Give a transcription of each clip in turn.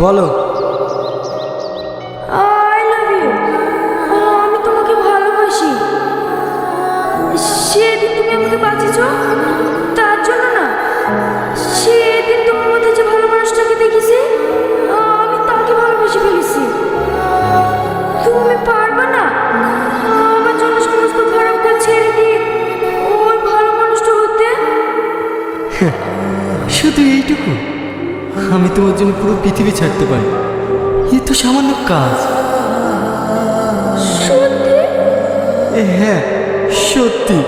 বলো। I love you. আমি তোমাকে ভালোবাসি। সেদিন তুমি আমাকে বাঁচিয়েছ, তার জন্য না, সেদিন তোমার মধ্যে যে ভালো মানুষটাকে দেখেছি, আমি তাকে ভালোবেসে ফেলেছি। তুমি পারবে না আমার জন্য সমস্ত খারাপ কাজ ছেড়ে দিয়ে ওই ভালো মানুষটা হতে? শুধু এইটুকু? আমি তোমার জন্য পুরো পৃথিবী ছাড়তে পারি। এ তো সামান্য কাজ। সত্যি? হ্যাঁ, সত্যি।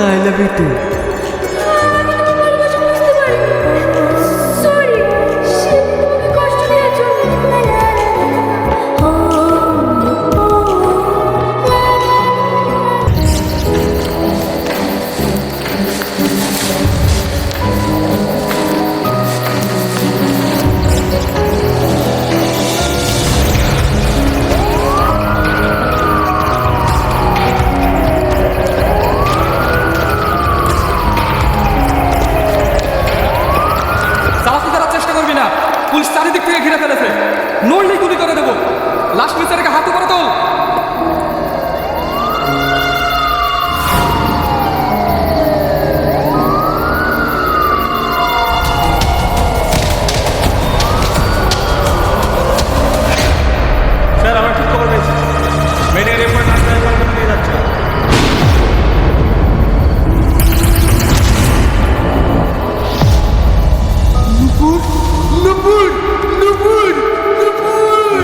I love you too. Police চারিদিক থেকে ঘিরে ফেলেছে, নড়লেই গুলি করে দেবো। লাশ মিস্টারকে হাতে করে তোল। স্যার, আমরা ঠিক খবর পেয়েছি। মেডিকেল রিপোর্ট নিয়ে যাচ্ছে। নুপুর, নুপুর, নুপুর, নুপুর।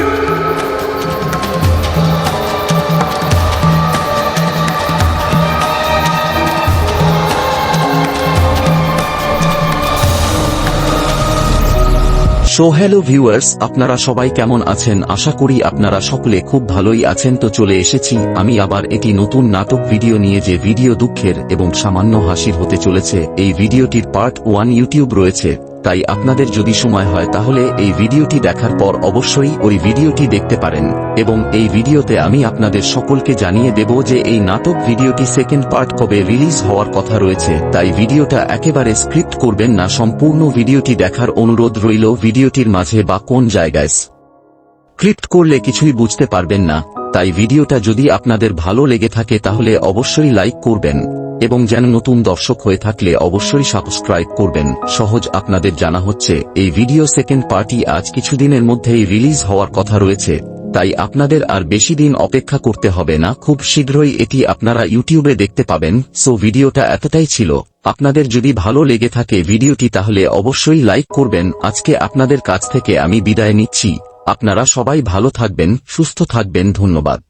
সো হ্যালো ভিউয়ার্স, আপনারা সবাই কেমন আছেন? আশা করি আপনারা সকলে খুব ভালোই আছেন। তো চলে এসেছি আমি আবার একটি নতুন নাটক ভিডিও নিয়ে, যে ভিডিও দুঃখের এবং সামান্য হাসির হতে চলেছে। এই ভিডিওটির পার্ট 1 ইউটিউব রয়েছে, তাই আপনাদের যদি সময় হয় তাহলে এই ভিডিওটি দেখার পর অবশ্যই ওই ভিডিওটি দেখতে পারেন। এবং এই ভিডিওতে আমি আপনাদের সকলকে জানিয়ে দেব যে এই নাটক ভিডিওটি সেকেন্ড পার্ট কবে রিলিজ হওয়ার কথা রয়েছে। তাই ভিডিওটা একেবারে স্ক্রিপ্ট করবেন না, সম্পূর্ণ ভিডিওটি দেখার অনুরোধ রইল। ভিডিওটির মাঝে বা কোন জায়গায় স্ক্রিপ্ট করলে কিছুই বুঝতে পারবেন না। তাই ভিডিওটা যদি আপনাদের ভালো লেগে থাকে তাহলে অবশ্যই লাইক করবেন, এবং যেন নতুন দর্শক হয়ে থাকলে অবশ্যই সাবস্ক্রাইব করবেন। সহজ আপনাদের জানা হচ্ছে এই ভিডিও সেকেন্ড পার্টি আজ কিছুদিনের মধ্যেই রিলিজ হওয়ার কথা রয়েছে, তাই আপনাদের আর বেশি দিন অপেক্ষা করতে হবে না। খুব শীঘ্রই এটি আপনারা ইউটিউবে দেখতে পাবেন। সো ভিডিওটা এতটাই ছিল। আপনাদের যদি ভালো লেগে থাকে ভিডিওটি তাহলে অবশ্যই লাইক করবেন। আজকে আপনাদের কাছ থেকে আমি বিদায় নিচ্ছি। আপনারা সবাই ভালো থাকবেন, সুস্থ থাকবেন। ধন্যবাদ।